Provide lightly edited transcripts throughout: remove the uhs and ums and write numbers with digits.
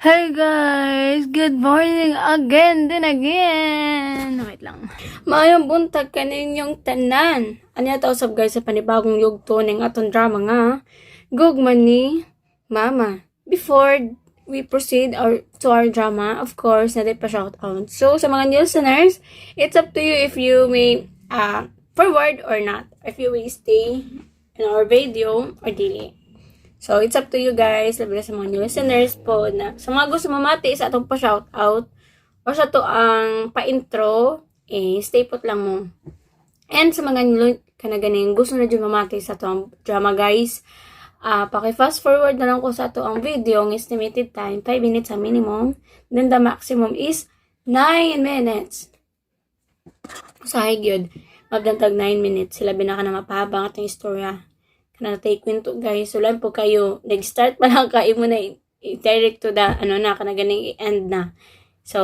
Hey guys! Good morning again din again! Wait lang. Maayong buntag kaninyong tanan. Ano yato usab guys sa panibagong yugto ning atong drama nga. Gugman ni Mama. Before we proceed to our drama, of course, natin pa shout out. So, sa mga new listeners, it's up to you if you may forward or not. If you will stay in our video or dili. So, it's up to you guys, labi na sa mga new listeners po na sa mga gusto mamati sa atong pa-shoutout or sa to ang pa-intro, stay put lang mo. And sa mga new kanaganing gusto na dyan mamati sa atong drama guys, paki-fast forward na lang ko sa ato ang video, ang estimated time, 5 minutes ang minimum, then the maximum is 9 minutes. Usahay gyud magdantag 9 minutes, sila binaka na mapahabang atong istorya. Kana tay kwento guys, so lang po kayo nag-start pa lang kayo mo na direct to the kana ganing end na. So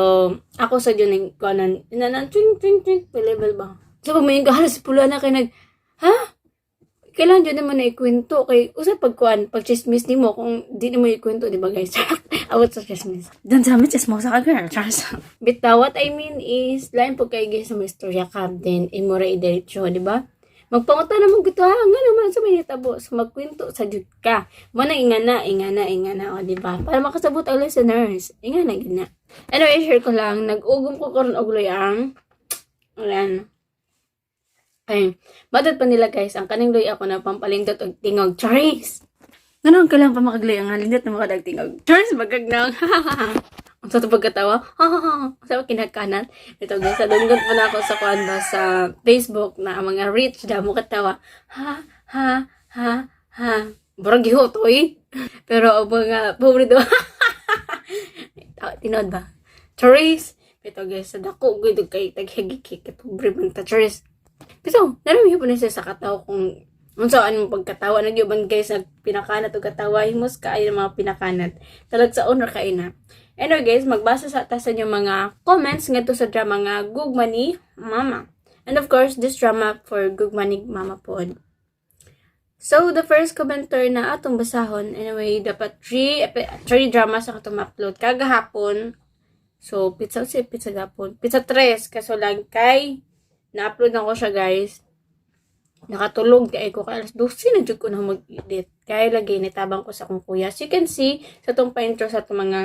ako sa jud ning kanan twing level ba. So pag may gahalas pula na kay kailangan dyan naman na ikwento kay usap pag chismis ni mo kung di na mo ikwento, di ba guys? Awat sa chismis. Dan sa amin chismosa ka girl. Bitaw, what I mean is lain po kayo guys sa mga istorya captain imura i-diretso, di ba? Magpanguta naman gito nga naman sa may hitabo. So, magkwento sa jud ka. Muna ingana, o, diba? Para makasabot ang listeners. Ingana, gina. Anyway, share ko lang. Nag-ugom ko karon og loyang. Ayan. Ay, madad pa nila guys. Ang kaning loy ako na pampalindot og tingog. Charis! Ganun ka lang pa makagloy ang halindot na makadagtingog. Charis, magagnang. Ang sa pagkatawa, sa kinakanan. Ito guys, sadunggot po na ako sa kuanda sa Facebook na mga rich na mo katawa. Ha. Barang giho to Pero ang mga pobre do. Tinod ba? Charis! Ito guys, sa dako gudog kay taghigik kay pobre man ta Charis. Pero, narami po na siya sa katawa kung saan mo pagkatawa. Nagyuban guys, pinakanat o katawa. Himos ka ay mga pinakanat. Talag sa honor ka na. Anyway guys, magbasa sa atasan yung mga comments nga to sa drama nga Gugma ni Mama. And of course, this drama for Gugma ni Mama po. So, the first commenter na atong basahon, anyway, dapat 3 drama sa atong upload kagahapon. So, pizza gapon. Pizza 3, kaso lang kay na-upload na ko siya guys. Nakatulog kay ko kay alas 12 na jud ko na mag-edit. Kaya lagi nitabang ko sa akong kuya. As you can see, sa itong pa-intro sa itong mga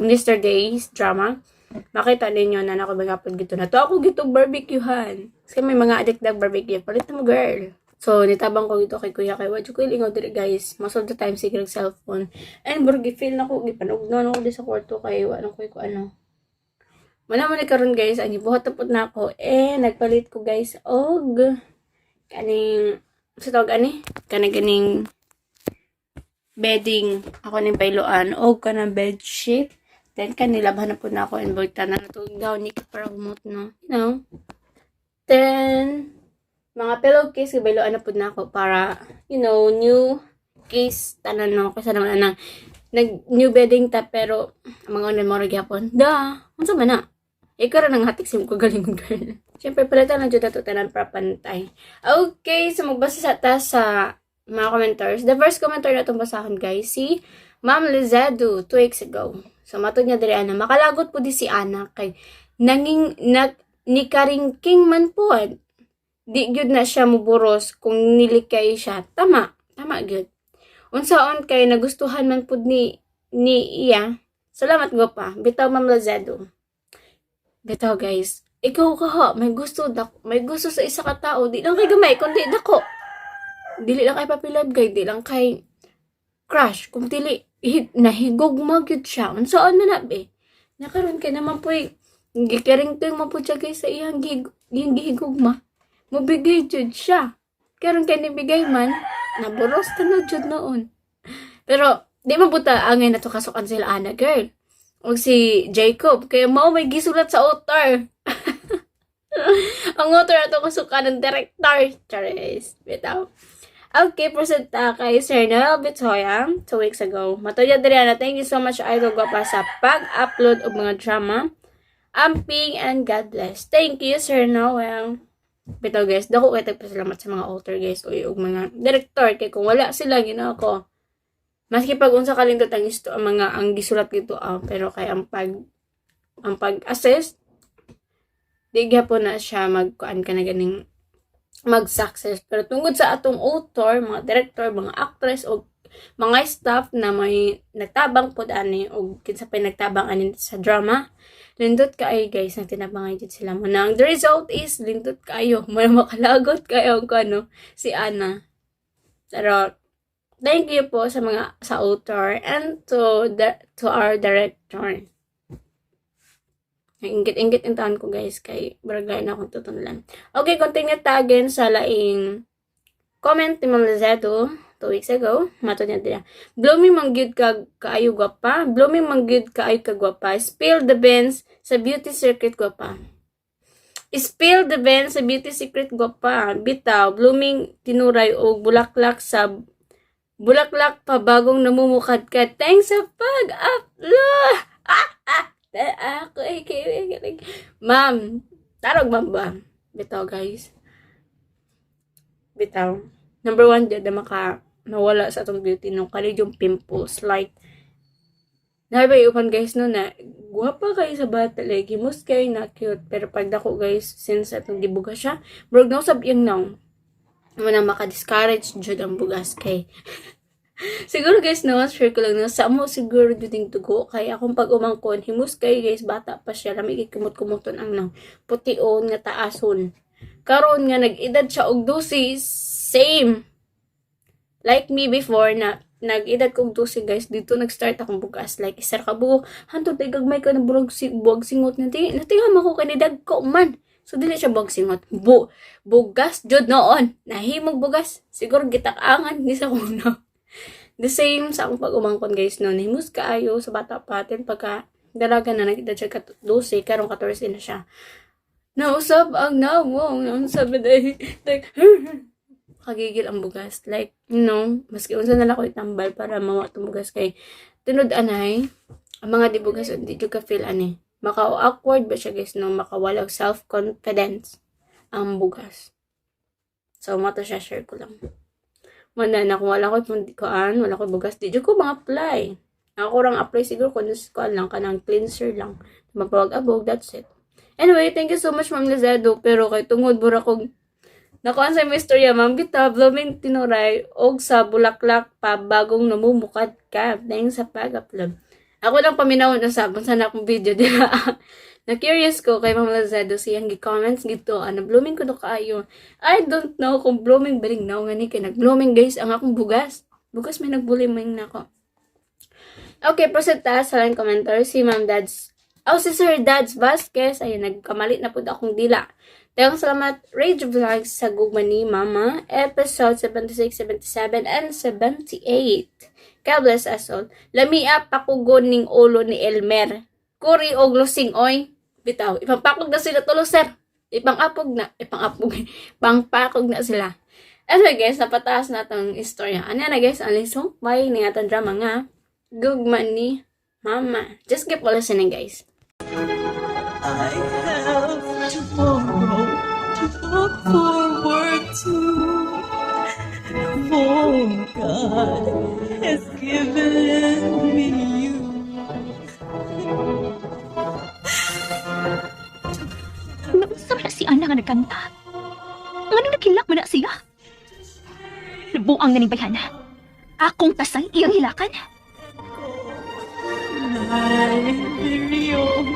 yesterday's drama, makita ninyo na ako mag-upload gito na to. Ako gito barbecuehan. Kasi may mga addict na barbecue. Palit mo girl. So, nitabang ko gito kay kuya. Kaya wadyo ko ilingaw dito guys. Most of the time, sige cellphone. And burgi feel na ko. Gipanugnon ako di sa kwarto kay walang ko ano. Wala mo na karon guys. Ang ibuhat tapot na ako. Nagpalit ko guys. Og kaning sa tawag ani? Ganing bedding ako ning pailoan o kanang bed sheet, then kanilabhan na po na ako and boyta na natulog daw ni para humot no, you know. Then mga pillowcase bailoan na po na ako para you know new case tanan no kasi naman nag new bedding ta pero mga onan mo ra gyapon unsa man na ikaw ra nang hatik sim ko galingon girl. Siyempre palitan lang jud ato tanan para pantay. Okay, so magbasa sa ta sa mga commenters. The first commenter na itong basahon guys, si Ma'am Lizado, 2 weeks ago. So, matod niya diri ana, makalagot po di si Ana kay nikaringking man po. Di gyud na siya muburos kung nilikay siya. Tama gyud. Unsaon kay nagustuhan man pud ni iya. Salamat go pa. Bitaw Ma'am Lizado. Bitaw guys. Ikaw ka may gusto sa isa ka tao, di lang kay gamay kundi dako. Dili lang kay papilab guy, di lang kay crush. Kung dili, nahigog magyud siya. Unsaon man na be? Nakaroon kay naman po gikaring to yung mapo siya guys sa iyang gihigugma. Mabigay jud siya. Karon kay nibigay man, naburos ta na jud noon. Pero, di man puta angay na to kasukan sila ana girl. O si Jacob, kaya may gisulat sa author. Ang author na to kasukan ng director. Charis. Bitaw. Okay, proceed kay Sir Noel Bitoya 2 weeks ago. Matuya Adriana, thank you so much idol Guapa sa pag-upload og mga drama. Amping and God bless. Thank you Sir Noel. Bitaw guys, dako kay tagpasalamat sa mga author guys og mga director kay kung wala sila gina ako Maski pag unsa kalindot ang mga ang gisulat dito pero kay ang pag-assess di gyapon na siya magkuan ka na ganing mag-success. Pero tungod sa atong author, mga director, mga actress o mga staff na may nagtabang pod ani o kinsa pay nagtabang ani sa drama, lindot kaayo guys na tinabangan jud sila mo nang the result is lindot kaayo mo makalagot kayo ko ano si Ana. Pero thank you po sa author and to our director. Ingit-ingit yung taon ko guys kay baragay na akong tutunulan. Okay, continue tagin sa laing comment ni Ma'am Lizeto 2 weeks ago. Mato niya dila. Blooming manggid ka kaayo gwapa. Blooming manggid kaayo ka gwapa. Spill the beans sa beauty secret gwapa. Spill the beans sa beauty secret gwapa. Bitaw, blooming tinuray o bulaklak pa bagong namumukad ka. Thanks sa pag-upload. Ako ay kilig. Ma'am, tarog ba? Bitaw guys. Bitaw. Number 1 dyan na nawala sa atong beauty nung kalig yung pimples. Like, nabay upan guys no na guwapa kayo sa bata. Like, himus kayo na cute. Pero pag dako guys, since atong gibuga siya, brog na usab yung nang. Muna maka-discourage dyan ang bugas kay. Siguro guys no, share ko lang na sa mo siguro duting tugo kay akong pag umangkon himus kay guys bata pa siya lami kumot-kumoton ang nang pution nga taason karon nga nag-edad siya og 12 same like me before na nag-edad ko og 12 guys dito nag-start akong bugas like isar ka buo hantod tay gagmay ka na buwag singot na natingam ako kanidag ko man so dili siya buwag singot bugas jud noon nahimog bugas siguro gitakangan ni sa kuno. The same sa akong pag-umangkon guys no. Himus kaayo sa bata pa atin pagka dalaga na nag-edad siya 12 karong 14 na siya. Nausap ang nawong ang sabi day like kagigil ang bugas like maski unsa na lang ko itambal para mawa tong bugas kay tinud anay ang mga dibugas hindi jud ka feel ani maka-awkward ba siya guys no makawalag self-confidence ang bugas. So mato siya share ko lang. Wala na kung wala ko bugas, di ko mga-apply. Ako rang apply siguro kung lang kanang cleanser lang. Mapawag-abog, that's it. Anyway, thank you so much Ma'am Lizeto. Pero kay tungod bura kong nakuan sa may istorya, Ma'am Bita, blooming tinuray, og sa bulaklak pa bagong namumukad ka. Thanks sa pag-upload. Ako lang paminawon na sabon sana akong video, di ba? Na-curious ko kay Ma'am Lizeto siyang gi-comments gito, blooming ko na kaayo. I don't know kung blooming baling now nga ni kay nag-blooming guys ang akong bugas. Bugas may nag-blooming na ako. Okay, proceed taas sa lang commenter si si Sir Dads Vasquez. Ayun, nagkamali na po akong dila. Tayong salamat Rage Vlogs sa gugma ni Mama. Episode 76, 77, and 78. God bless us all. Lamia pakugon ning ulo ni Elmer. Kuri og lusing oy. Bitaw, ipangpakog na sila tulo sir. Pangpakog na sila. Anyway guys, napataas na itong istorya. Ano na guys, ang lisong may ni atong drama nga. Gugma ni Mama. Just keep on listening guys. I have tomorrow to look forward to. For God has given me you. Nausap na si Ana nga nagkanta. Nga nagkilak man na siya. Nabuang na ni Bayana. Akong tasay iyang hilakan. I'm very young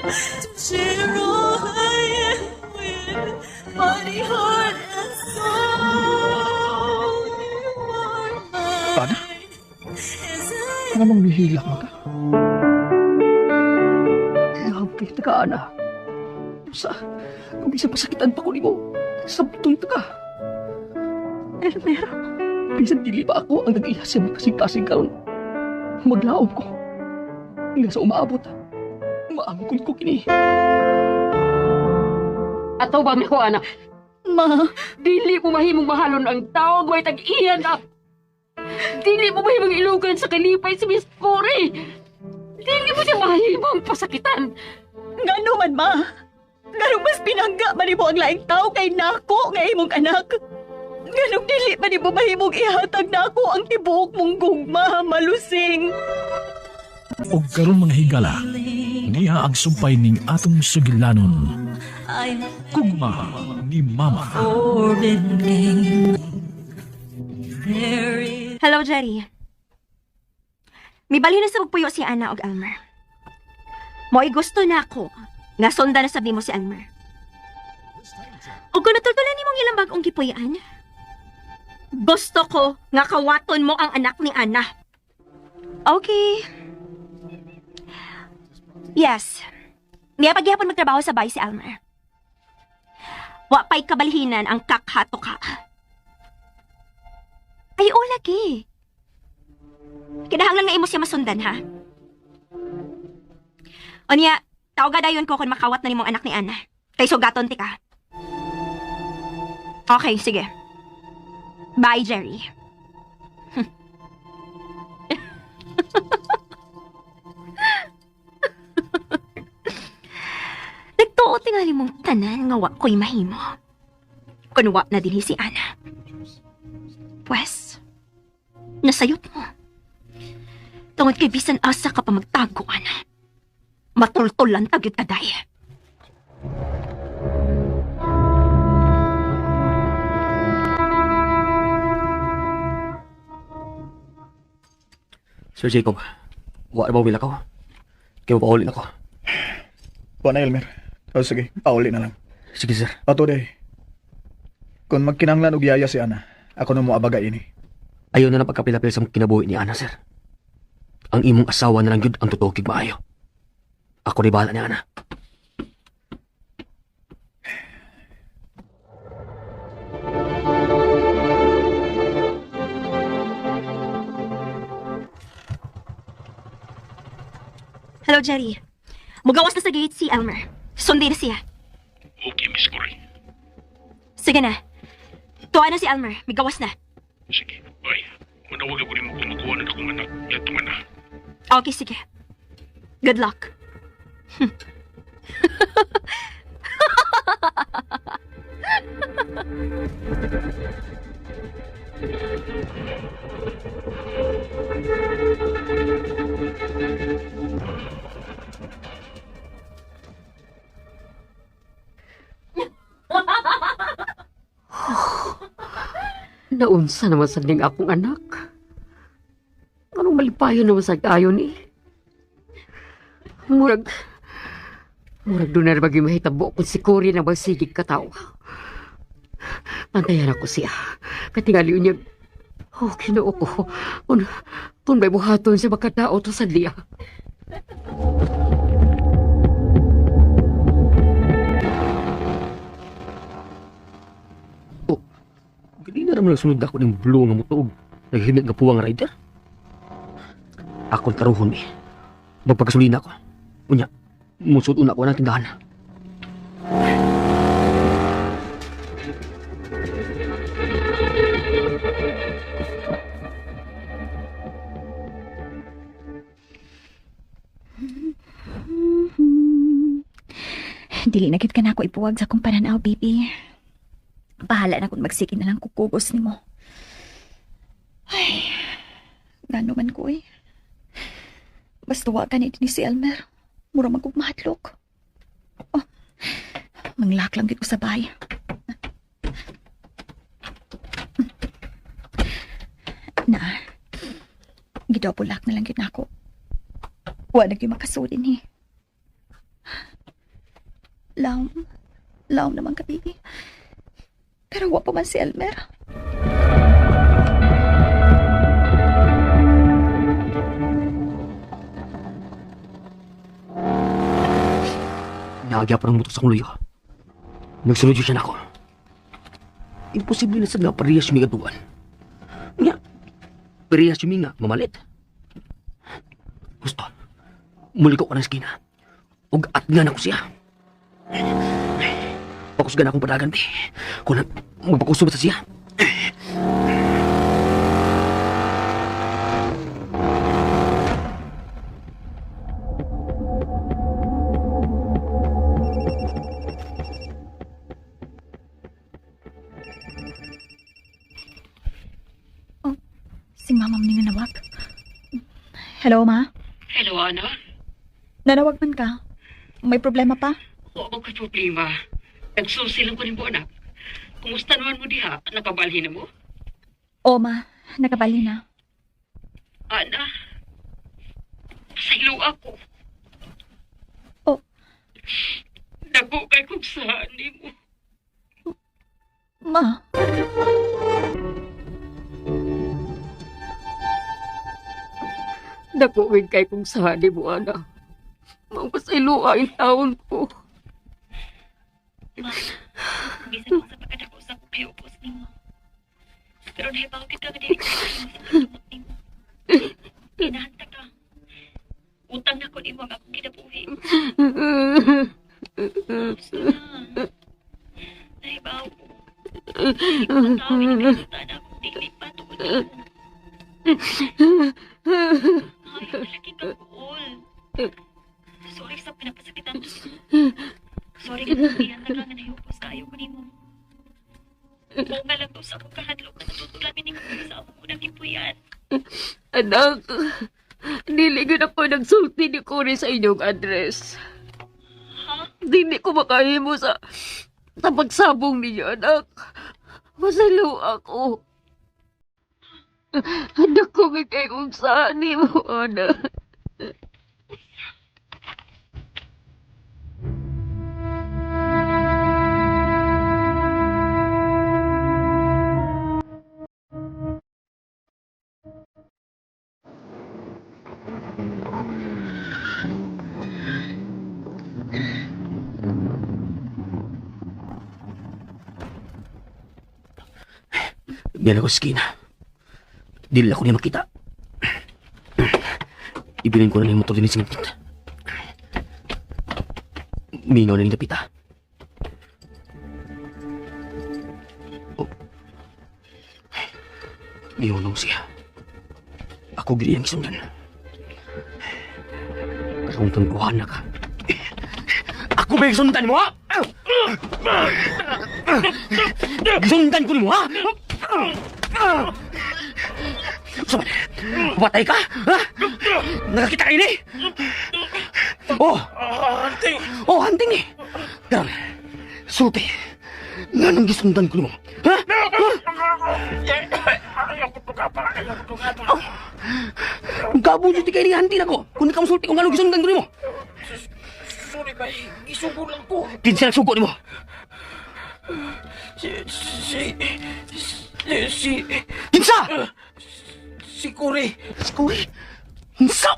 to share all I am with body, heart, and soul. You are mine. Ana? Ano mong nihilak mo ka? Grabe, taga Ana. Kung isa pasakitan pa ko ni mo, sabtong taga. Elmer, bisan dili ba ako ang nag-iya siya kasing-kasing karon? Maglaom ko. Hingga sa umaabot, maangkon ko kini. Ataw ba ko anak? Ma, Dili mo mahimong mahalon ang tawag may tag-iyan na. Dili mo mahimong ilugan sa kalipay si Miss Corey. Dili mo siya mahimong pasakitan. ngano man ma? Ngano mas pinangga man mo ang laing tao kay nako nga imong anak. Ganong dili pa ni mo mahimong ihatag na ako ang tibuok mong gugma, malusing. O karon mga higala, niya ang sumpay ning atong sugilanon. I'm Gugma ni Mama. forbidding. There is Hello, Jerry. May balhin na sa magpuyo si Ana og Elmer. Mo'y gusto na ako nga sonda na sabi mo si Elmer. O kung natultulan ni mong ilang bagong gipuyan, gusto ko nga kawaton mo ang anak ni Ana. Okay. Yes. Niya paghihapon magtrabaho sa bahay si Elmer. Wa pa'y kabalhinan ang kakhato ka. Ay, o lagi. Kinahanglan nga imo siya masundan, ha? O niya, tawag dayon ko kung makawat na ni mong anak ni Ana. Kay sugaton ti ka. Okay, sige. Bye, Jerry. Nagtuot tingali mong tanan nga wa ko'y mahimo. Kung wa na din si Ana. Pwes, nasayot mo. Tungod kay bisan asa ka pa magtago, Ana. Matultulan tagyod kaday. Sir Jacob, wa na ba wila ko? Kaya pauli na ko. Wa na, Elmer. O sige, pauli na lang. Sige, sir. Ato day. Kung magkinanglan og yaya si Ana, ako na mo abaga ini. Ayaw na lang pagkapilapil sa kinabuhi ni Ana, sir. Ang imong asawa na lang yun ang tutokig maayo. Ako ni bahala ni Ana. Hello, Jerry. Mugawas na sa gate si Elmer. Sundin na siya. Okay, Miss Cory. Sige na. Tuwa na si Elmer. Migawas na. Sige, bye. Manawag ako rin mo kung makuha na akong anak. Yato man na. Okay, sige. Good luck. Naunsa naman sa ning akong anak. Anong malipayon naman sa ayon ni? Murag doon na rin mahitabo kung si Cory na magsigig katawa. Pantayan ako siya. Katingali niya, kinoo ko. Kung may buhaton siya makatao to sa liya. Hindi na naman sunod ako ng blue nga mutuog. Naghimit nga puwang rider. Akong taruhon eh. Magpagasolina ako. Unya, musod una ko ng tindahan. Dili na gid ka na ako ipuwag sa akong pananaw, baby. Bahala na kung magsiki na lang kukugos ni mo. Ay, gano man ko eh. Basta wa ka ni si Elmer. Mura magkugmahatlok. Oh, manglak lang gid ko sa bahay. Na, gidopulak na lang gid nako. Wa na gyud makasudin eh. Laom naman ka, baby. Pero wa pa man si Elmer. Naagya pa ng mutok sa kuluyo. Nagsunod yun siya na ako. Imposible na sad nga parehas yung migatuan. Nga, parehas yung nga mamalit. Gusto, muli ko ka ng skina. Ug at nga na ko siya. Pakusgan akong padagan, be. Kung magpakusubot sa siya. mama mo nga nawag. Hello, ma? Hello, Ana. Nanawag man ka? May problema pa? Oo, may problema. Nagsusi lang ko ni mo, anak. Kumusta naman mo diha? Nakabalhin na mo? O, ma. Nakabali na. Ana, pasaylo ako. Oh. Dako kay kung saan ni mo. Ma. Dako kay kung saan ni mo, Ana. Mapasaylo ang taon ko. Bisa ko sa pagkadako sa payupos ni mo. Pero nahibaw kita ka dili ka sa ni mo. Kinahanta ka. Utang na ko ni mo ang akong kinabuhi. Gusto na. Nahibaw ko. Hindi ko matawin ang resulta na akong dili pa tungkol ni mo. Ay, malaki ka kool. Sorry sa pinapasakitan ko. Sorry ka sabihan na lang na nahihupos kayo ko ni mo. Kung nga lang to sa akong kahadlok na natutulamin ni mo sa akong unang kipuyan. Anak, diligan ako nagsulti ni Cory sa inyong address. Ha? Dili ko makahimo sa pagsabong ninyo, anak. Masalo ako. Anak ko kay kung saan ni mo, anak. Diyan ako sa skina. Dili ako niya makita. Ibilin ko na lang yung motor din sa singit. Mingaw na rin napita. Oh. Iyon mo siya. Ako gili ang isundan. Karong tangguhan na ka. Ako ba yung sundan mo, ha? Sundan ko ni mo, ha? Saman, patay ka? Ha? Nakakita kayo ni? Oh! Hunting! Oh, hunting ni! Karon, sulti. Nga nang gisundan ko ni mo. Ha? Ang kabuti kayo ni hunting ako. Kung di ka masulti kung nga nang gisundan ko ni mo. Sorry ba, isugo lang ko. Kinsa nagsugo ni mo? Kinsa? Si Cory. Si Cory? Kinsa?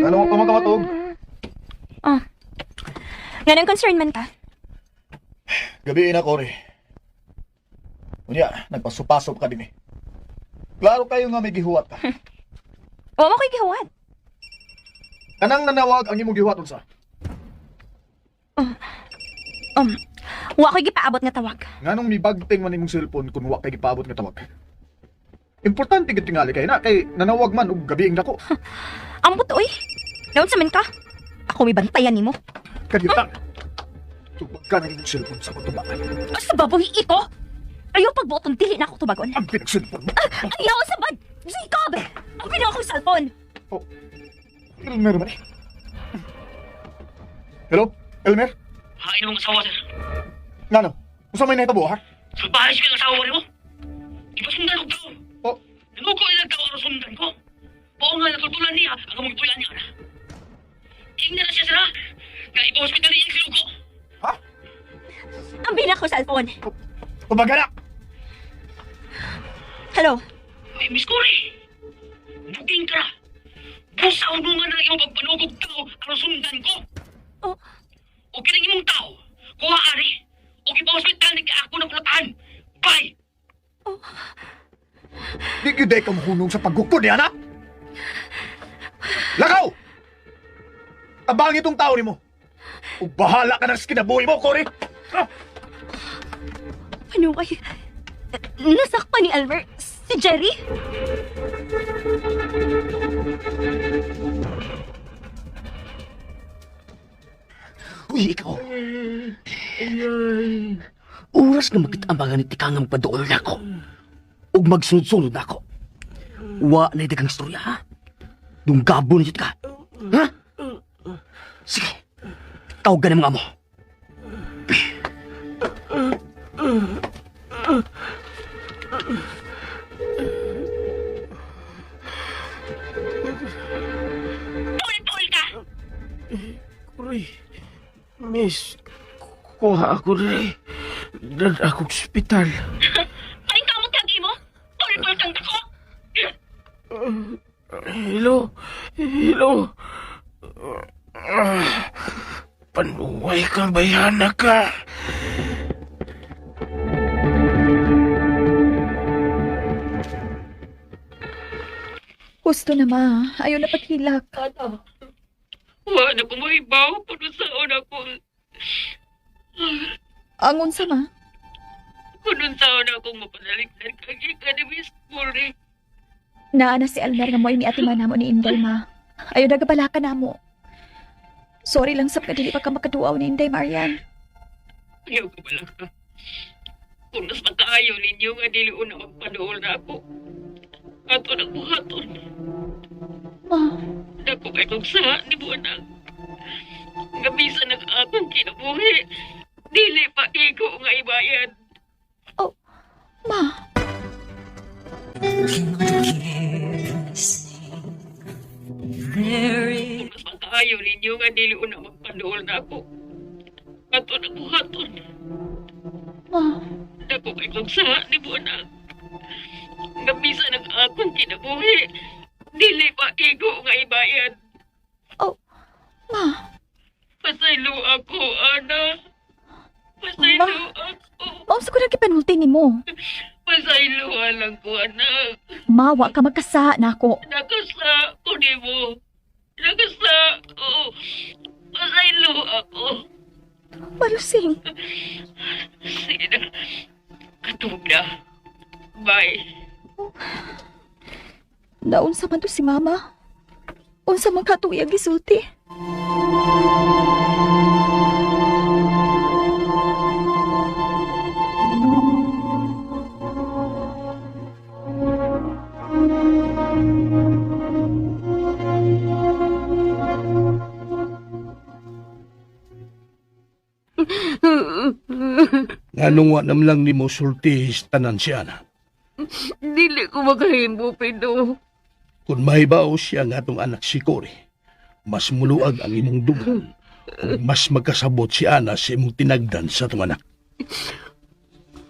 Ano mo pa makamatog? Oh. Ganang concern man ka? Gabiin na, Cory. Unya, nagpasupasop ka din eh. Klaro kayo nga may gihuwat ka. Oo, ako'y gihuwat. Kanang nanawag ang imong gihuwat unsa? Wa ko'y gipaabot nga tawag. Nganong mibagting man imong cellphone kung wa kay gipaabot nga tawag? Importante gid tingali kay na kay nanawag man og gabiing dako. Ambot, oy. Naon sa men ka? Ako may bantayan nimo. Kadita. Tubag ka na imong cellphone sa kutubakan. Sa baboy ito? Ayaw pagboton, dili na ako tubagon. Ang pinag-cellphone mo. Ayaw sa bad! Jacob! Ang pinaka akong cellphone! Oh. Elmer man eh. Hello? Elmer? Hain mo ang asawa, sir. Ngano? Usa may nahitabo ha? Sa bahay siya ang asawa mo. Ipasundan ko tao. Oh, Nanuko ilang tao ang sundan ko. Oo nga, natultulan niya ang among ipuyan niya na. Tingnan na siya, sir, ha? Kaya ipa-hospital niya yung siluko. ha? Ang pinaka akong cellphone. Tubaga na! Hello? Ay, Miss Cory. Booking ka na. Busaw mo nga na iyong pagpanugog tao ang sundan ko. Oh. O kining imong tao, kuha ari. O ipa-hospital ni ako na kulatan. Bye! Di gyud ka mahunong sa paggukod niya na? Lakaw! Abang itong tao ni mo. O bahala ka na sa kinabuhi mo, Cory. Ah! Ano ay... Nasakpan ni Albert si Jerry? Uy, ikaw. Oras na magkitambangan ni Tikangang padool na ako. Ug magsunod-sunod na ako. Wa na itagang istorya, ha? Dunggabo na ka. Ha? Sige. Tawagan ng mga mo. Paul ka! Kuray, miss, kuha ako rin. Dad ako sa ospital. Kaling kamot lagi mo? Paul kang dako! Hello? Hello? Panuway ka, bayana ka. Gusto na ma. Ayaw na paghilak. Wa na ko mahibaw puno sa una ko. Angon sa ma. Kunun sa una kong mapanaligtan kagi ka ni Miss Puri. Naana si Almer nga mo ni ati manamo ni Inday ma. Ayaw na gabalaka na mo. Sorry lang sab nga dili pa ka makaduaw ni Inday Marian. Ayaw ka pala ka. Kung mas makaayaw ninyo nga dili una magpadool na ako. Ato na buhaton. Ma, Dako kay kong sa di mo anak. Nga bisa na akong kinabuhi. Dili pa iko nga ibayad. ma. Kung mas makaayaw ninyo nga dili una magpadool na ako. Ato na buhaton. Ma, Dako kay kong sa di mo anak. Nga bisa na akong kinabuhi. Dili pa iko nga ibayad. ma. Pasaylo ako, anak. Pasaylo ako. Maunsa ko na kipanulti ni mo. Pasaylo lang ko, anak. Mawa ka magkasa na ako. Nakasa ko ni mo. Nakasa ko. Pasaylo ako. Malusing. Sige na. Katog na. Bye. Naunsa man to si mama. Unsa man katuyag gisulti. Nganong wa nam lang ni mo sulti tanan siya na. Dili ko makahimbo, Pido. Kung mahibaw siya nga atong anak si Cory, mas muluag ang imong dugan. Ug mas magkasabot si Ana sa imong tinagdan sa atong anak.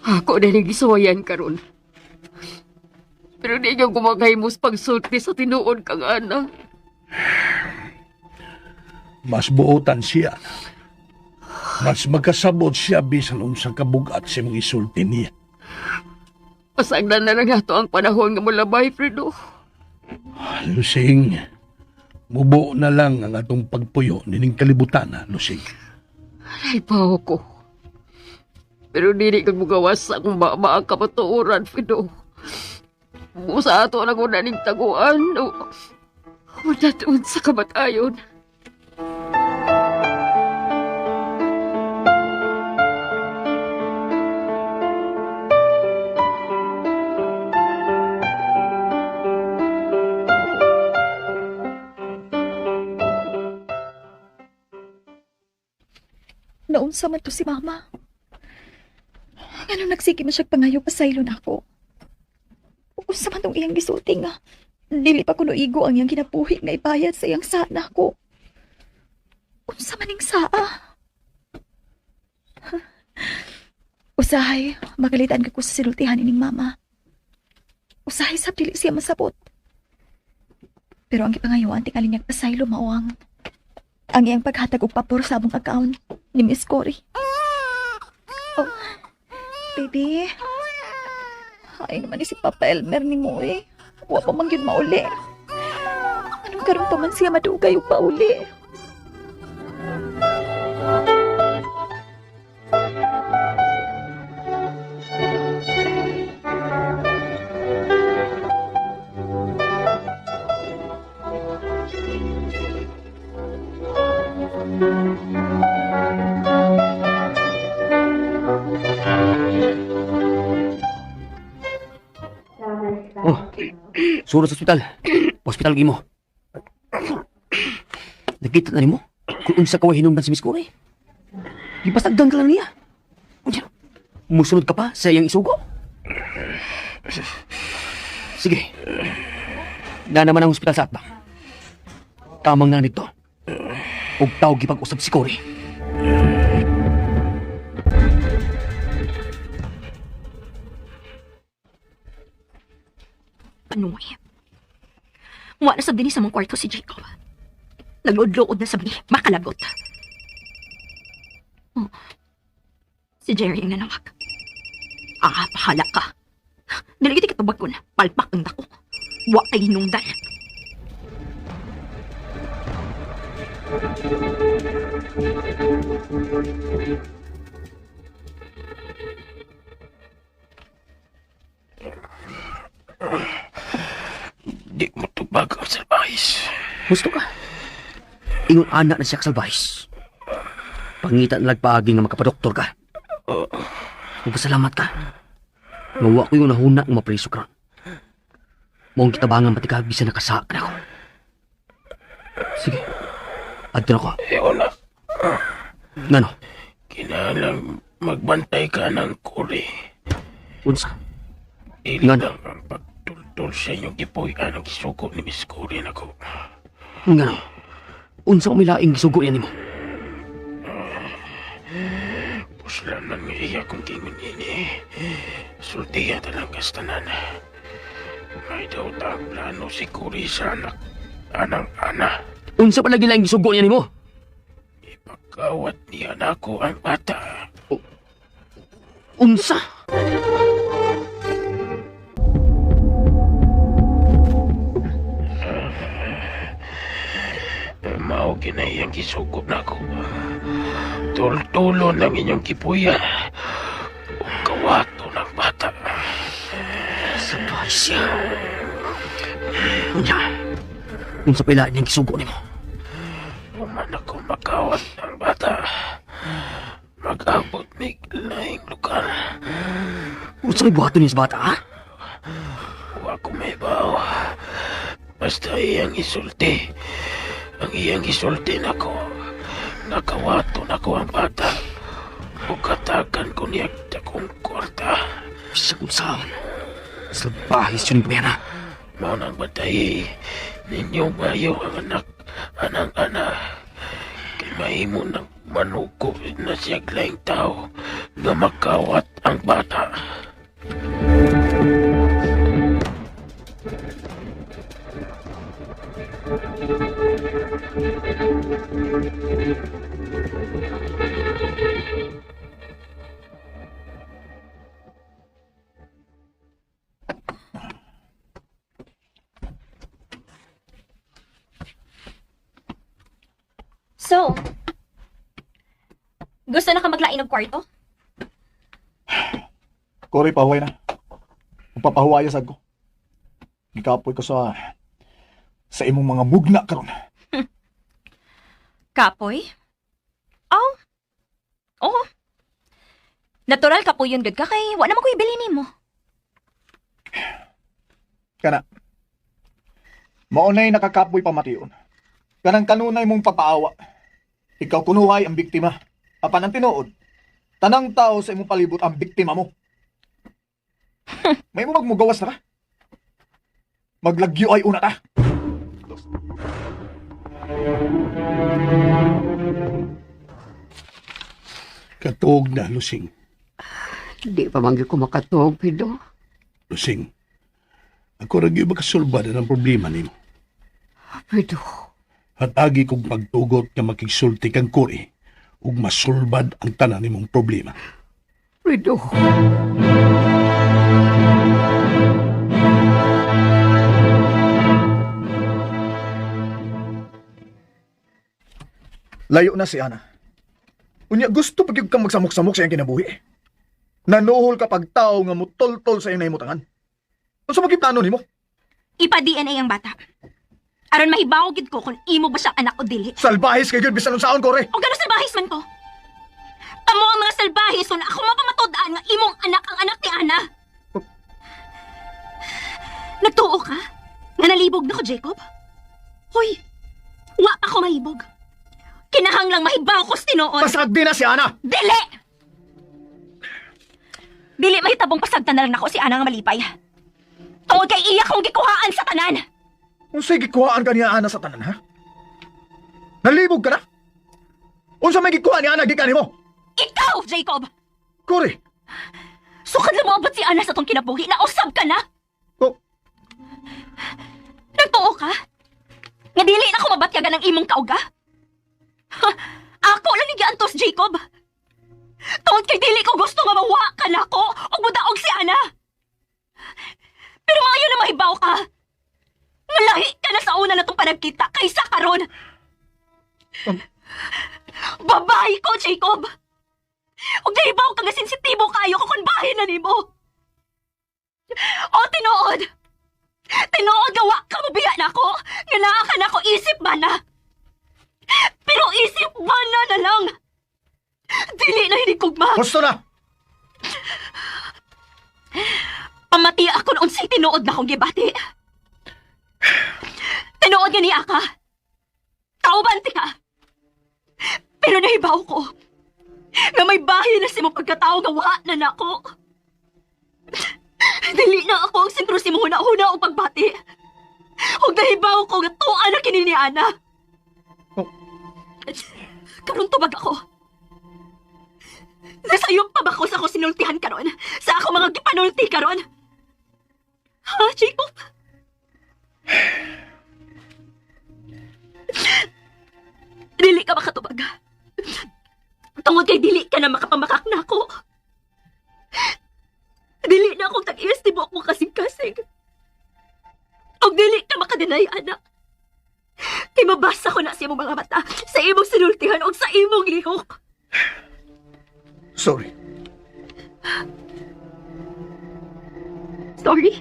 Ako na nagisuwayan karon. Pero di niya kumakahimos pagsulti sa tinuod kang anak. Mas buotan siya. Mas magkasabot siya bisan unsang kabugat sa imong isulti niya. Pasagdan na lang ato ang panahon nga mulabay, Fredo. Lusing, mubo na lang ang atong pagpuyo nining kalibutan na, Lusing. Aray pa ako. Pero dili kag mugawas sa akong mama ang kapatuoran, Fredo. Musa ato lang una ning taguan. Wala doon sa kamatayon. Naunsa man to si mama. Ano nagsiki man siya pangayo pasaylo na ako. Unsa man tong iyang gisulti nga. Dili pa kuno igo ang iyang kinabuhi nga ibayad sa iyang sana ko. Unsa man ning saa? Usahay, magalitan ka ko sa sinultihan ining mama. Usahay sab dili siya masabot. Pero ang gipangayuan tingali niyang pasaylo mao ang iyang paghatag og papor sa among account ni Miss Cory. Oh, baby. Ay naman ni si Papa Elmer ni mo eh. Wa pa man gyud mauli. Anong karon pa man siya madugay og pauli? Suro sa ospital. Hospital gimo. Nakita na nimo kung unsa ka way hinungdan si Miss Corey. Ipasagdan ka lang niya. Unya, musunod ka pa sa iyang isugo? Sige. Na naman ang hospital sa atbang. Tamang na nito. Huwag tao gipag-usap si Corey. Panuwi. Wa na sabdi ni sa mong kwarto si Jacob. Naglood-lood na sabdi, makalagot. Oh. Si Jerry ang nanawag. Pahala ka. Nalagiti ka tubag ko na, palpak ang dako. Wa kay hinungdan. Di mo tubag ang salbahis. Gusto ka? Ingon anak na siya kasalbahis. Pangita na nagpaagi nga makapadoktor ka. Magpasalamat ka. Ngawa ko yung nahuna ng mapreso ka ron. Mong kitabangan pati kabisa nakasaan ako. Sige. Adto na ko. Wala. Ngano? Kinalang magbantay ka ng Corey. Unsa? Ilang ang pagtultol sa inyong gipuy-an ang gisugo ni Miss Corey na ko. Ngano? Unsa umilaing gisugo yan nimo? Puslan man nga iya kung kingon ini. Sultiya talang kastanan. May daw taang plano si Corey sa anang-ana. Unsa pala gilaing gisugo yan nimo? Ipagkawat niya na ako ang bata. Unsa? Mao ginayang gisugo na ko. Tultulo ng inyong kipuya. O kawato ng bata. Sabay siya. Unya. Unsa pala niyang gisugo nimo? Human ako makawat ng bata. Mag-abot may laing lugar. Unsa may buhaton niya sa bata, ha? Huwag ko may baw. Basta iyang isulti. Ang iyang isulti na ko. Nakawato na ko ang bata. O katakan ko niya takong kwarta. Sa kung saan. Salbahis yun yung pera. Mao nang batay. Ninyong bayo ang anak. Anang-ana. Kay mahimo ng manuko na siya laing tao. Na makawat ang bata. So, gusto na ka maglain ng kwarto? Corey, pahuway na. Magpapahuwaya sad ko. Gikapoy ko sa imong mga mugna karon. Kapoy? Oh. Oh. Natural kapoy yun, good ka kay wala naman ko ibilin mo. Kana. Maunay nakakapoy pamation. Kanang kanunay mong papaawa. Ikaw kunuhay ang biktima. Apan ang tinuod. Tanang tao sa imong palibot ang biktima mo. May mo magmugawas na ka. Maglagyo ay una ta. Katuog na, Lusing. Di pa manggil ko makatuog, Pido. Lusing. Ako rin yung makasulba na ng problema nimo. Pido. At agi kong pagtugot nga makigsulti kang Corey ug masulbad ang tanan nimong problema. Pido. Layo na si Ana. Unya gusto pag kang magsamok-samok sa iyang kinabuhi. Nanuhol ka pag tao nga mutol-tol sa iyong nahimutangan. Ano sa magkiplano nimo? Ipa-DNA ang bata. Aron mahibaw gid ko kung imo ba siyang anak o dili. Salbahis kay gyud bisan unsaon, Corey. O gano'n salbahis man ko? Kamo ang mga salbahis kung ako mapamatodaan nga imong anak ang anak ni Ana. Nagtuo ka? Nalibog na ko, Jacob. Hoy, wa ako mahibog. Kinahanglang mahibaw ko sa tinuod. Pasagdi na si Ana! Dili! Dili mahitabong pasagtan na lang nako si Ana nga malipay. Tungod kay iya kong gikuhaan sa tanan. Unsay gikuhaan ka niya Ana sa tanan, ha? Nalibog ka na? Unsa may gikuha ni Ana gikan mo? Ikaw, Jacob! Kuri! Sukad na moabot si Ana sa tong kinabuhi na usab ka na. Oh, Nagtuo ka? Nga dili na ko mabatyagan ng imong kauga? Ha, ako lang ni giantos, Jacob. Tungod kay dili ko gusto nga mawa ka na ko o mudaog si Ana. Pero maayo na mahibaw ka. Nga lahi ka na sa una na tong panagkita kaysa karon. Babae ko, Jacob. Og nahibaw ka nga sensitibo kayo ko kung bahin na nimo. O tinuod. Tinuod gawa ka mabiya na ko. Nga naa ka na ko isip ba na. Pero isip ba na lang. Dili na hinigugma. gusto na! Pamati ako noon sa'y tinuod na kong gibati. Tinuod nga niya ka. Kaubanti ka. Pero nahibaw ko nga may bahin na si mo pagkatao nga wa na nako. Dili na ako ang sentro si mo huna-huna o pagbati. Huwag nahibaw ko nga tuwa na kini ni Ana. Oh. Karon tubag ako. Nasayop pa ba ko sa ako sinultihan karon? Sa ako mga gipanulti karon? Ha, Jacob? Dili ka makatubag. Tungod kay dili ka na makapamakak na ako. Dili na akong tag-iyas tibok mo kasing-kasing. O dili ka makadenay, anak. Kay mabasa ko na sa imong mga mata, sa imong sinultihan o sa imong lihok. Sorry. Sorry?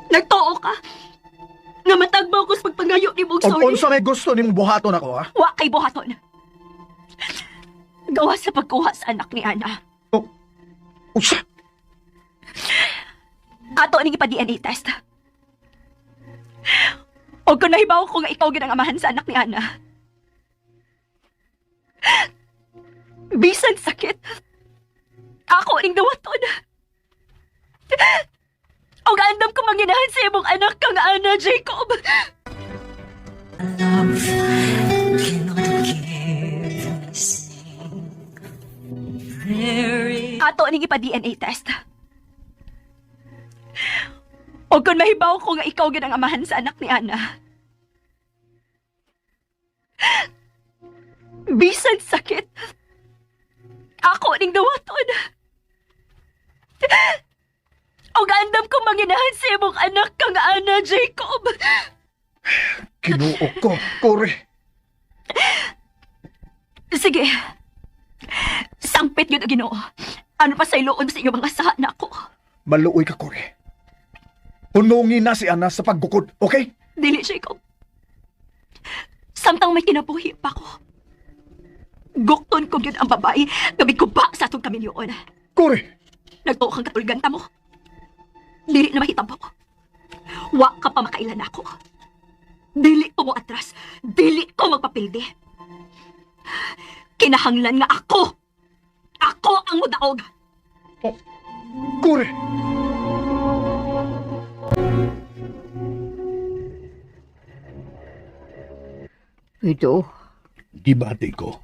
Nagtuo ka? Nga matagbaw ko sa pagpangayo ni mong Og sorry? unsa may gusto nimong buhaton ako, ha? Wa kay buhaton. Gawa sa pagkuha sa anak ni Ana. Usa! Ato ning ipa-DNA test. O kung nahibaw ko nga ikaw ginang amahan sa anak ni Ana. Bisan sakit. Ako ning dawaton. O gaandam ko manginahan sa imong anak kang Ana, Jacob. Love cannot give me sing. Very Ato ning ipa-DNA test. O kung mahibaw ko nga ikaw ginang amahan sa anak ni Ana. Bisan sakit. Ako ning dawaton. O gaandam ko manginahan sa imong anak kang Ana, Jacob. Kinuo ko, Kuri. Sige. Sangpit yun ang Ginoo. Ano pa sa iloon sa iyong mga saha na ako? Maluoy ka, Kuri. Punungin na si Ana sa paggukod, okay? Dili, Jacob. Samtang may kinabuhi pa ko. Gukton ko yun ang babae. Gabi ko ba sa atong kami yun? Kuri! Nagtuo kang katulganta mo. Dili na mahitabo. Wa ka pa makailan ako. Dili ko mo atras. Dili ko magpapildi. Kinahanglan nga ako. Ako ang mudaog. Kuri! Ito, Gibati ko.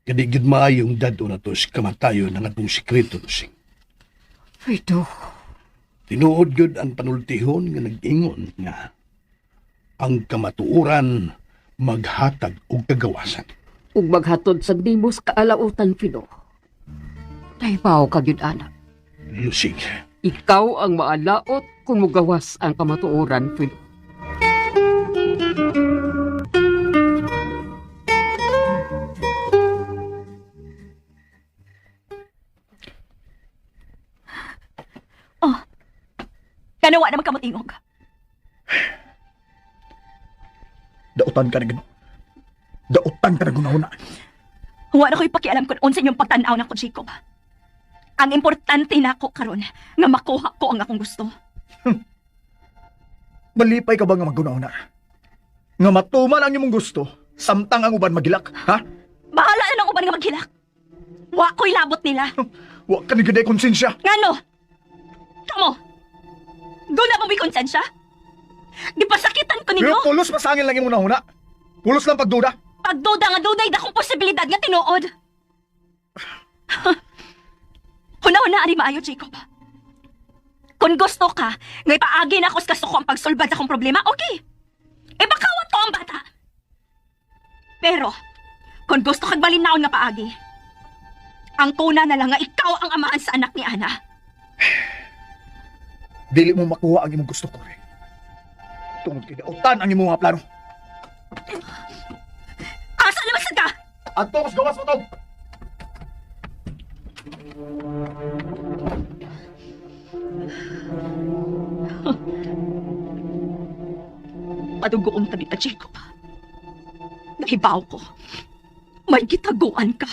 Kadigid maayong dado na to si kamatayo ng atong sikreto to sing. ito. Tinuod yun ang panultihon nga nag-ingon nga ang kamatuuran maghatag og kagawasan. Ug maghatod sa dimos kaalautan, Fido. Nahibaw ka yun, anak. Lusig, Ikaw ang maalaot kung mugawas ang kamatuoran, Fido. Kanawa naman kamutingog. Dautan ka na gano'n. Dautan ka na guna-una. Huwag na ko ipakialam kung unsa inyong pagtanaw na ko, Jacob. Ang importante na ako karon nga makuha ko ang akong gusto. Malipay ka ba nga maguna-una? Nga matuman ang imong gusto, samtang ang uban magilak, ha? Bahala na ng uban nga maghilak. Wa ko'y labot nila. Wa ka ni gaday konsensya. Ngano? Kamo? Doon na may konsensya? Di pa sakitan ko Pero ninyo? pulos masangin lang imong una-una. Pulos lang pagduda. Pagduda nga dunay dakong posibilidad nga tinuod. Huna-huna ari maayo, Jacob. Kung gusto ka, ngay paagi na ako sa kasuko ang pagsulbad sa akong problema, okay. E bakawat ko ang bata. Pero, kung gusto kag malinaon nga paagi, ang kuna na lang nga ikaw ang amahan sa anak ni Ana. Dili mo makuha ang imong gusto ko, Cory. Tungod kay dautan ang imong mga plano. Asa naman sad ka? Adto kas gawas mo to. Padugoong talita, Jacob. Nahibaw ko. May gitaguan ka.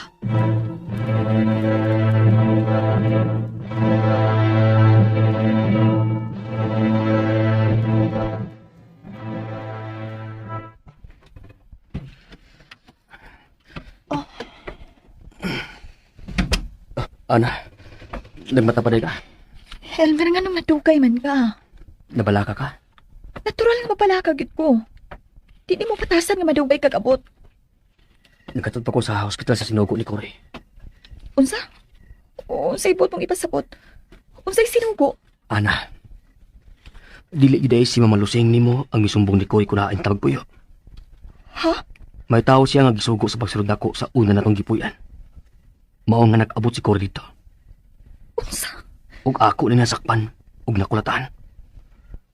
Ana, nagmata pa rin ka? Elmer, nga nung nadugay man ka. Nabalaka ka? Natural nga mapalakagit ko. Di mo patasan nga madugay kagabot. Nagkatod pa ko sa hospital sa sinugo ni Cory. Unsa? Unsay bot mong ipasabot? Unsay sinugo? Ana, dili giday si Mama Lusing nimo ang misumbong ni Cory kunain tabag puyo. Ha? May tao siya nga gisugo sa pagsulod nako sa una natong gipuyan. Mao nga nag-abot si Cory dito. Unsa? Ug ako na nasakpan ug nakulatan.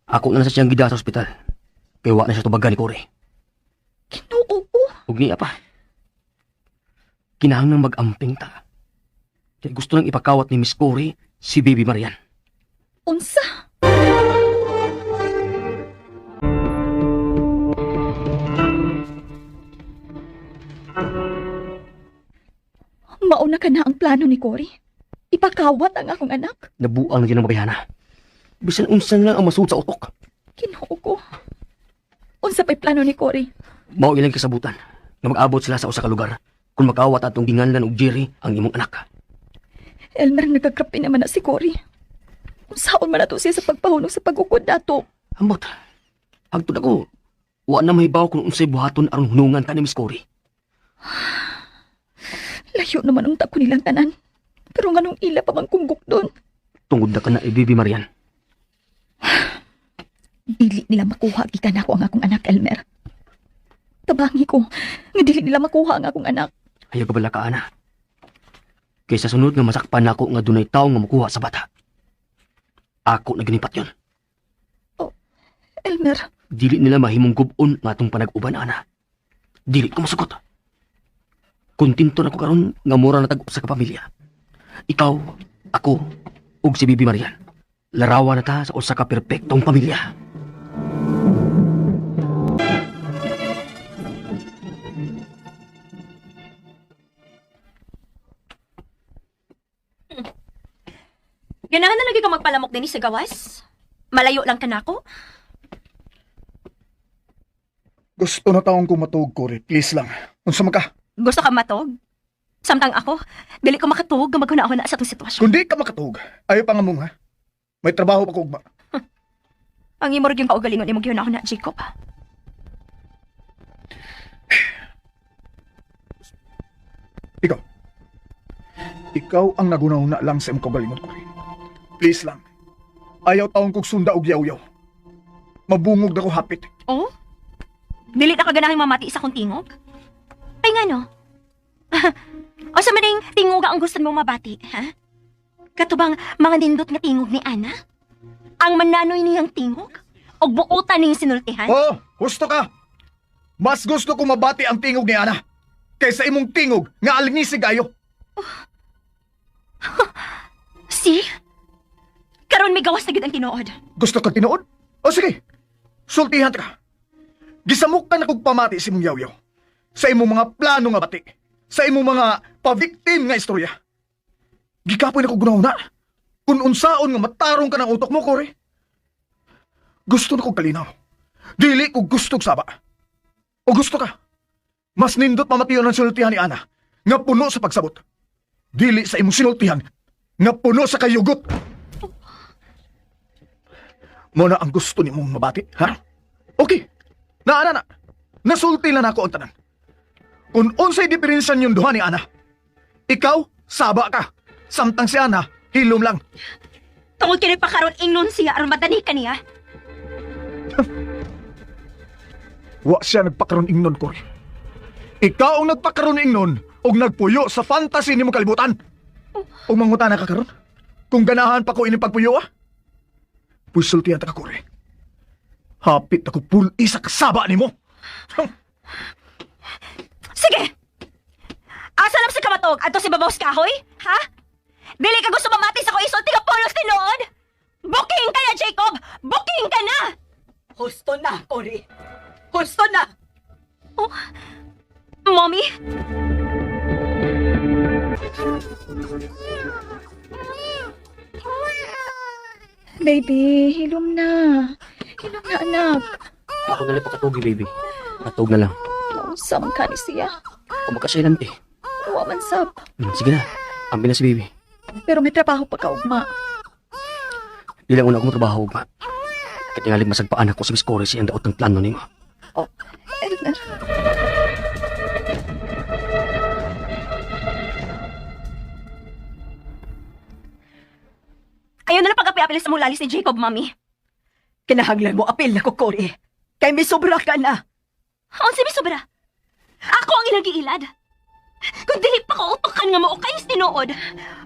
Ako na sa siyang gida sa ospital. Kaya wa na siya tubagan ni Cory. Kinuo ko. Ug niya pa. Kinahanglan mag-amping ta. Kaya gusto nang ipakawat ni Miss Cory si Baby Marian. Unsa? Mauna ka na ang plano ni Cory. Ipakawat ang akong anak. Nabuang na din ang bagayana. Bisan unsan lang ang masud sa utok. Kinuo ko. Unsa pa'y plano ni Cory? Mao ilang kasabutan nga mag-abot sila sa usa ka lugar kung makawat atong ginganlan og Jerry ang imong anak. Elmer, nagkakrapi naman na si Cory. Unsaon man nato siya sa pagpahulog sa pagukod nato. Ambot. Hagtod ako. Wa na mahibaw kung unsay buhaton aron hunungan ta ni Miss Cory. Layo naman ang tako nilang tanan. Pero nganong ila pa mang kunggok doon. Tungod na ka na Baby Marian. Dili nila makuha gikan ako ang akong anak, Elmer. Tabangi ko nga dili nila makuha ang akong anak. Ayaw ka bala ka, Ana. Kaysa sunod nga masakpan nako nga dunay tawo nga makuha sa bata. Ako na ginipat yon. Elmer, Dili nila mahimong gubon nga atong panag-uban, Ana. Dili ko masugot. Kontento na ko karon nga mura na tag-usa ka pamilya. Ikaw, ako, ug si Bibi Marian. Larawan na ta sa usa ka perpektong pamilya. ganahan na lagi ka magpalamok din sa gawas? Malayo lang ka na ako? Gusto na taong kumatug, Cory. Please lang. Unsa man ka? Gusto ka matog? Samtang ako, dili ko makatug nga maghuna-huna sa itong sitwasyon. Kung di ka makatug, ayaw pa nga mong, ha? May trabaho pa ko, ugma. Ang imorg yung kaugalingon imong gihuna-huna, Jacob. Ikaw. Ikaw ang nagunahuna lang sa imong kaugalingon, Cory. Please lang. Ayaw taong kog sunda og yaw-yaw. Mabungog na ko hapit. Oh? Dili na ka ganahing mamati sa kong tingog? Ay nga no? O sa maning tingog ang gusto mo mabati, ha? Katubang mga nindot nga tingog ni Ana? Ang mananoy niyang tingog? O buutan niyang sinultihan? Oh, gusto ka. Mas gusto ko mabati ang tingog ni Ana kaysa imong tingog nga alingisi gayo. Si? Karon may gawas na gid ang tinuod. Gusto ka tinuod? O sige, sultihan ka. Gisamok ka na kog pamati si mong yaw-yaw. Sa imong mga plano nga bati. Sa imong mga pa-victim nga istorya. Gikapoy na kog gunahuna. Kung unsaon nga matarong ka ng utok mo, Cory. Gusto na kong kalinaw. Dili ko gustong saba. O gusto ka? Mas nindot mamatiyon ang sinultihan ni Ana nga puno sa pagsabot. Dili sa imong sinultihan nga puno sa kayugot. Muna ang gusto ni mong mabati, ha? Okay. Na. Nasulti na ako ang tanan. Kung unsay diferensyan yung duha ni Ana, ikaw, saba ka. Samtang si Ana, hilom lang. Tungod kini pa karon ingnon siya aron madani ka niya. Wa siya nagpakaroon ingnon, Cory. Ikaw ang nagpakaroon ingnon o nagpuyo sa fantasy ni mong kalibutan. O mangutan na ka karon? Kung ganahan pa ko ining pagpuyo, pusultihan ta ka, Cory. Hapit ako puli sa kasaba ni mo. Sige! Asa lang si kamatog? Ato si babaw sa kahoy? Ha? Dili ka gusto mamati sa ko isulti ka polos tinuod? Booking ka na, Jacob! Booking ka na! Husto na, Cory. Husto na! Oh, Mommy? Baby, hilom na. Hilom na, anak. Ako na lang pakatugi, baby. Patug na lang. Nausa man ka ni siya. O makasailan, eh. Uwa man sab. Sige na. Ambil na si baby. Pero may trabaho pa ka, ugma. Di lang una akong trabaho, ugma. Katingalig masagpaan ako sa biskore siyang daot ng plano niyo. Elmer. Ayaw na lang pag-api-apil sa mulalis ni Jacob, Mami. Kinahanglan mo apil na ko, Cory. Kay may sobra ka na. Unsa may sobra? Ako ang inagiilad. Kung dili pa ko utokan nga mo o kayos tinuod,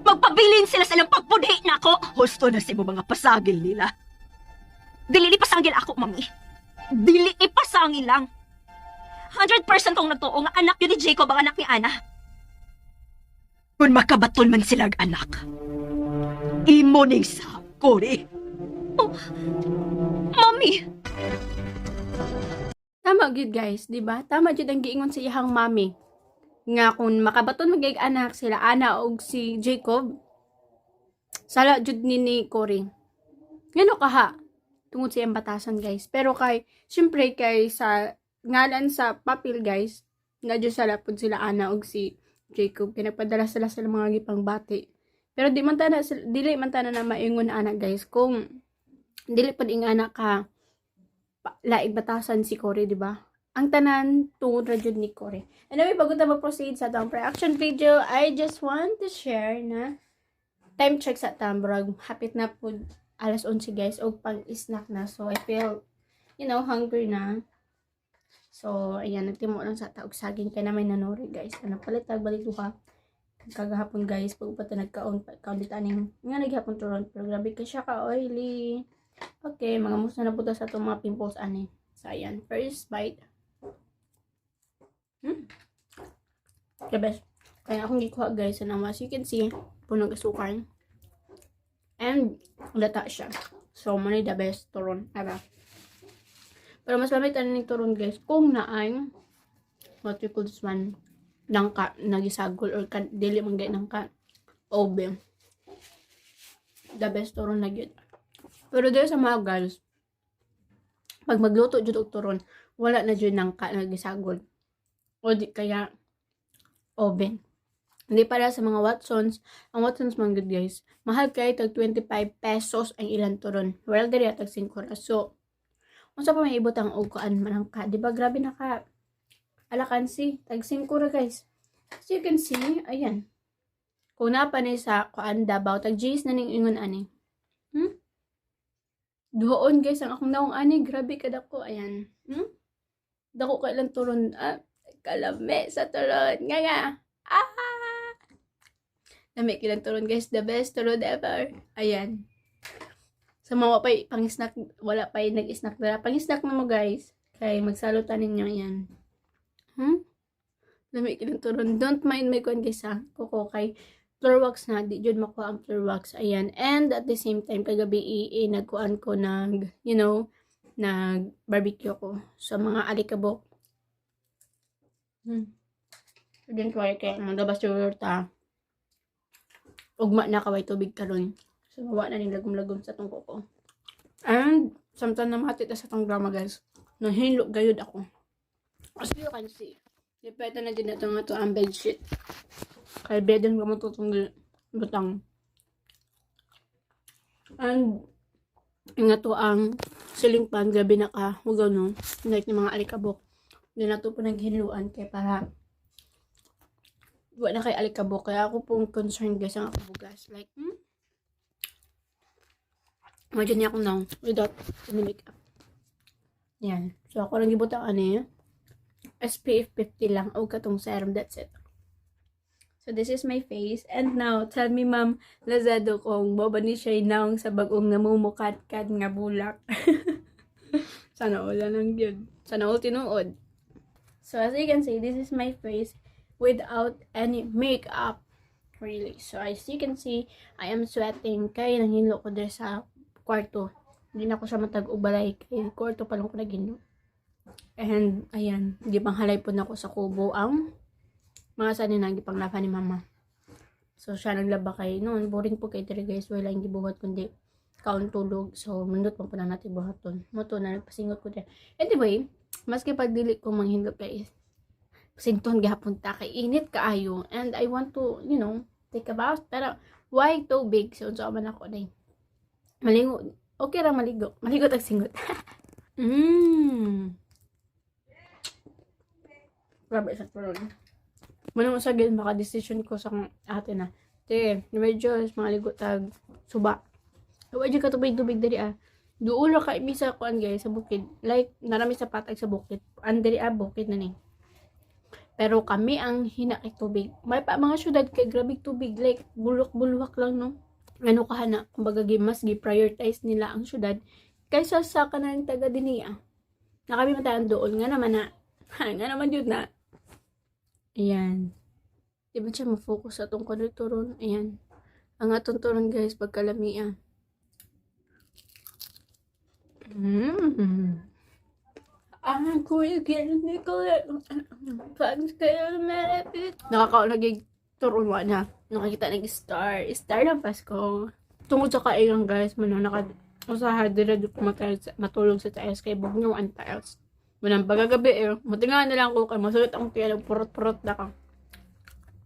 magpabilin sila sa ilang pagpudhi na ako. Husto na si mo mga pasagil nila. Dili ipasangil ako, Mami. Dili ipasangil lang. 100% kong nagtuo nga anak yun ni Jacob ang anak ni Ana. Kung makabaton man silang anak, imo ning sa Cory. Oh, Mami! Tama gid guys, di ba? Tama jud ang giingon sa iyang mami. Nga kung makabaton magig anak sila Ana og si Jacob, sala jud ni Cory. Ngano kaha tungod sa iyang batasan guys. Pero kay syempre kay sa ngalan sa papel guys, nga jud sala pud sila Ana og si Jacob pinagpadala sila sa mga gipang bati. Pero dili man tana na maingon anak guys kung dili pud ing anak ka laig batasan si Cory, di ba? Ang tanan tungod ra jud ni Cory. Anyway, bago ta mag-proceed sa atong reaction video, I just want to share na time check sa tambrag. Hapit na po alas 11 guys o pang-snack na. So I feel, hungry na. So ayan, nagtimo lang sa taog saging kay na may nanori guys. Ano palit balik duha. Kagahapon guys, pag upata nagkaon aning nga naghapon turon pero grabe ka siya ka oily. Okay, mga musta na po sa itong mga pimples ani. So, ayan. First bite. The best. Kaya akong gikuha guys. And as you can see, puno asukar. And, lata siya. So, muna the best turon. Aba. Pero mas mamit ng turon guys. Kung naay, what we call this one, nangka, nagisagol, or dili manggay nangka, obe. The best turon na yun. Pero dahil sa mga guys, pag magluto jud og turon, wala na jud nang nagisagol. O di kaya oven. Hindi para sa mga Watsons, ang Watsons man good guys, mahal kay tag 25 pesos ang ilang turon. Well, diri tag 5 raso. Unsa pa may ibot ang ugaan manangka, di ba? Grabe na ka. Alakansi, tag 5 ra guys. As you can see, ayan. Kung napa ni sa kuan Davao, tag G's na ning ingon ani. Doon guys, ang akong naong ani, grabe kadako, ayan. Dako ka ilang turon, kalame sa turon, nga. Dami ilang turon guys, the best turon ever. Ayan. Sa mga pang-snack, wala pa yung nag-snack dara. Pang-snack na mo guys, kay magsalutan ninyo yan. Dami ilang turon, don't mind my kuan guys ha, kuko kay floor wax na, di jud makuha ang floor wax, ayan. And at the same time, kagabi nagkuan ko nag barbecue ko sa mga alikabok. So din ko kaya magabas yung ta. Ugma na kaway tubig karon. So mawa na ning lagom-lagom sa tungko ko. And Samtang namati ta sa tong drama guys. Nahinlo gayud ako. As you can see. Dipeta na din ito nga to ang bedsheet. Kaya bedang ko matutong butang. And nga to ang ceiling fan, gabi na ka, huwag no, like ng mga alikabok. Hindi na to po naghiluan kaya para wala na kay alikabok. Kaya ako pong concerned guys ang ako bugas. Like, imagine niya ako now without any makeup. Yan. So ako lang gibutang SPF 50 lang o katong serum, that's it. So this is my face. And now, tell me ma'am Lazado kung boba ni siya naong sa bagong namumukat-kat nga bulak. Sana wala nang yun. Sana all tinuod. So as you can see, this is my face without any makeup. Really. So as you can see, I am sweating. Kaya nanghilo ko din sa kwarto. Hindi na ko siya matag-ubalay. Kaya kwarto pa lang ko naghilo. And ayan, di pang halay po na ko sa kubo ang mga sani nang gipanglafa ni mama. So siya naglaba kay noon. Boring po kay diri guys. Wala yung gibuhat kundi kaon tulog. So mundot pa po na natin buhaton. Moto na nagpasingot ko diri. Anyway, maski pagdili ko manghindot guys, pasington gihapon ta kay init kaayo. And I want to, take a bath. Pero why too big? So man ako day. Maligo. Okay ra maligo. Maligo tag singot. Grabe sa turon. Manong sa gid maka-decision ko sa ate na. Te, medyo mga ligo tag suba. Huwag ka tubig-tubig dari Duol ka imisa ko guys sa bukid. Like, narami sa patag sa bukid. Andari bukid na ni. Pero kami ang hinakay tubig. May pa mga syudad kay grabig tubig. Like, bulwak-bulwak lang no. Ano kahana, kumbaga mas gi-prioritize nila ang syudad kaysa sa kanang taga diniya. Na kami mataan doon nga naman na. Nga naman yun na. Ayan. Di ba siya ma-focus sa itong turon? Ayan. Ang atong turon guys, pagkalamia. Ako yung ni ko. Fans kayo malapit. Nakakaunagig turon na. Nakakita nag-star. Star ng Pasko. Tungkol sa kailang guys, usaha dira matulog sa tiles kay bugnaw ang tiles. Manang pagagabi matinga na lang ko kay masulit ang tiyan purot-purot na ka.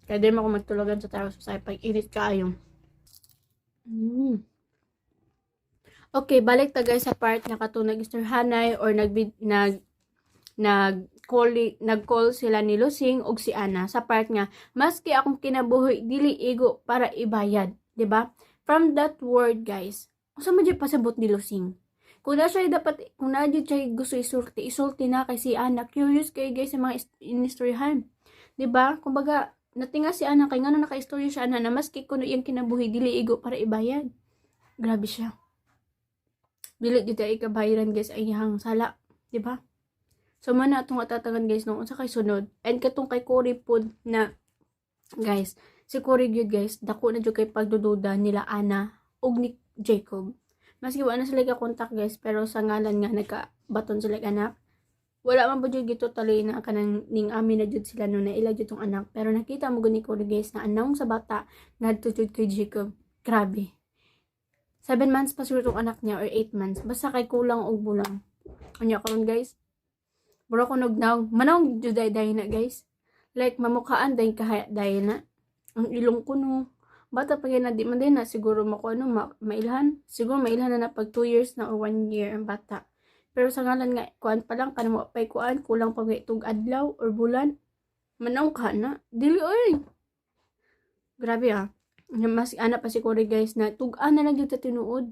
Kaya di mo ako magtulugan sa tiles sa pag-init kaayo. Okay, balik ta guys sa part na kato nag-istorhanay or nag-call sila ni Lusing og si Ana sa part nga maski akong kinabuhi dili igo para ibayad, di ba? From that word guys, usa man jud pasabot ni Lusing. Kung na siya dapat, kung na jud siya gusto isulti na kay si Ana. Curious kay guys sa mga inistoryahan. Di ba? Kumbaga natinga si Ana kay ngano naka-istorya siya Ana na maski kuno iyang kinabuhi dili igo para ibayad. Grabe siya. Dili jud ay kabayaran guys ay iyang sala, di ba? So man atong atatangan guys no unsa kay sunod. And katong kay Cory pod na guys, si Cory gyud guys dako na jud kay pagdududa nila Ana ug ni Jacob. Maski wala na sila ka-contact guys, pero sa ngalan nga nagka-baton sila anak. Wala man po jud gito tali na kanang ning amin na jud sila no na ila jud tong anak. Pero nakita mo gani ko guys na anong sa bata ngadto jud kay Jacob. Grabe. 7 months pa siguro tong anak niya or 8 months. Basta kay kulang og bulang. Anya karon guys. Bro ko nagnaw. Manong jud day na guys. Like mamukhaan day kahaya day na. Ang ilong ko no. Bata pa na di man din na siguro mailhan. Siguro mailhan na pag 2 years na o 1 year ang bata. Pero sa ngalan nga, kuan pa lang, kanamo pa'y kuan, kulang pag itong adlaw or bulan. Manaw ka na. Dili oy. Grabe Mas anak pa si Cory guys na tugan na lang dito tinuod.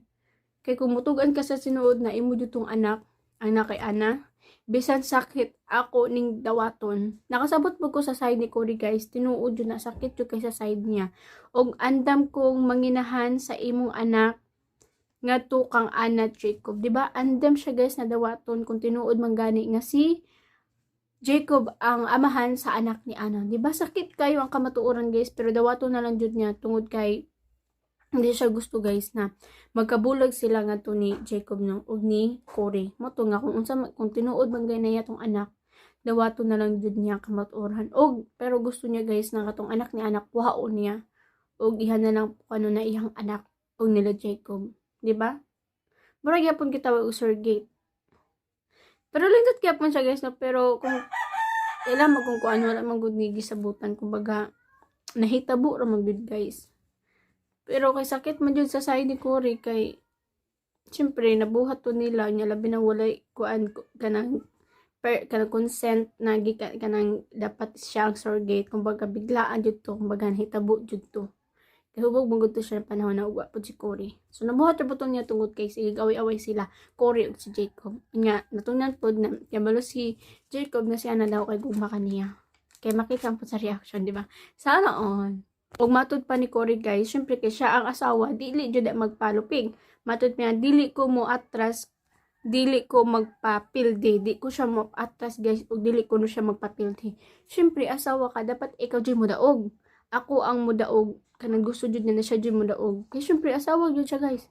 Kay kung mutugan ka sa sinuod na imo ditong anak, ang kay Ana, bisan sakit ako ning dawaton. Nakasabot po ko sa side ni Cory guys, tinuod yun na sakit yun kay sa side niya. Og andam kong manginahan sa imong anak nga tukang Ana Jacob. Diba? Andam siya guys na dawaton kung tinuod manggani nga si Jacob ang amahan sa anak ni Ana. Diba? Sakit kayo ang kamatuoran guys, pero dawaton na lang jud niya tungod kay hindi siya gusto guys na magkabulag sila nga to ni Jacob no ug ni Cory. Moto nga kung tinuod man gay tong anak, dawato na lang jud niya kamatuoran. Og pero gusto niya guys na katong anak ni anak kuhaon niya og ihan na lang kano na iyang anak og nila Jacob, di ba? murag yapon kita wa surrogate. Pero lindot gyapon siya guys no, pero kung ilang kung kuan wala man gud ni gisabutan kumbaga nahitabo ra man gud guys. Pero kay sakit man jud sa side ni Cory kay syempre nabuhat to nila nya labi na walay kuan kanang kanang consent na kanang dapat siya ang surrogate kumbaga biglaan jud to kumbaga nahitabo jud to. Kaya hubog mong to siya panahon na ugwa po si Cory. So, nabuhat na po niya tungod kay sige, away-away sila, Cory ug si Jacob. Nga, natunan po na, kaya si Jacob na siya na daw kay guma kaniya. Kaya makita po sa reaction, di ba? Sana on. Ug matud pa ni Cory guys, syempre kay siya ang asawa, dili jud magpalupig. Matud niya, dili ko mo atras, dili ko magpapildi, di ko siya mo atras guys, ug dili ko no siya magpapildi. Syempre, asawa ka, dapat ikaw jud mo daog. Ako ang mudaog kanang gusto jud na siya jud mudaog kay syempre asawa jud siya guys,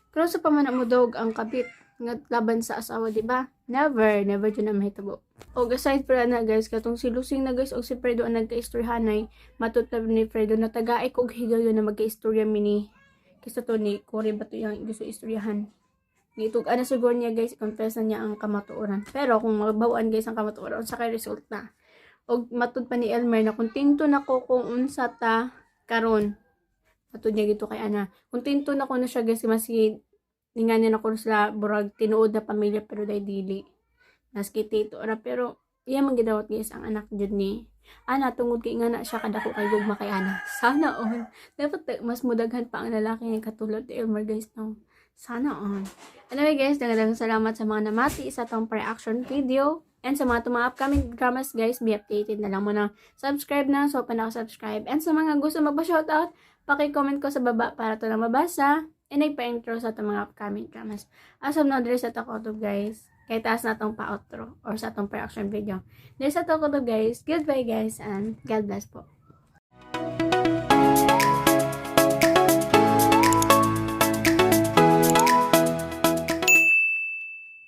pero sa pamana mudaog ang kabit nga laban sa asawa di ba? Never jud na mahitabo. Og aside para na guys katong si Lusing na guys og si Fredo ang nagkaistoryanay matutab ni Fredo na tagaay kog higayon na magkaistorya mini kisa to ni Cory bato yang gusto istoryahan. Gitug ana siguro niya guys confess na niya ang kamatuoran, pero kung magbawaan guys ang kamatuoran sa kay resulta. Og matud pa ni Elmer na kontento nako kung unsa ta karon. Matud niya gito kay ana. Kontento nako na siya guys maski ninganin ako sila burag tinuod na pamilya pero dili. Maski tito ra pero iya man gidawat guys ang anak jud ni ana tungod kay nga na siya kadako kay gugma kay ana. Sana on. Dapat mas mudaghan pa ang lalaki nga katulad ni Elmer guys no. Sana on. Anyway guys, daghang salamat sa mga namati sa tong reaction video. And sa mga upcoming dramas guys, be updated na lang mo na subscribe na. So, pa subscribe. And sa mga gusto magpa-shoutout, paki-comment ko sa baba para to na mabasa. And nagpa-intro sa itong mga upcoming dramas. As of now, there's sa Takotub guys. Kaya taas na itong pa-outro or sa itong reaction video. There's sa Takotub guys. Goodbye guys and God bless po.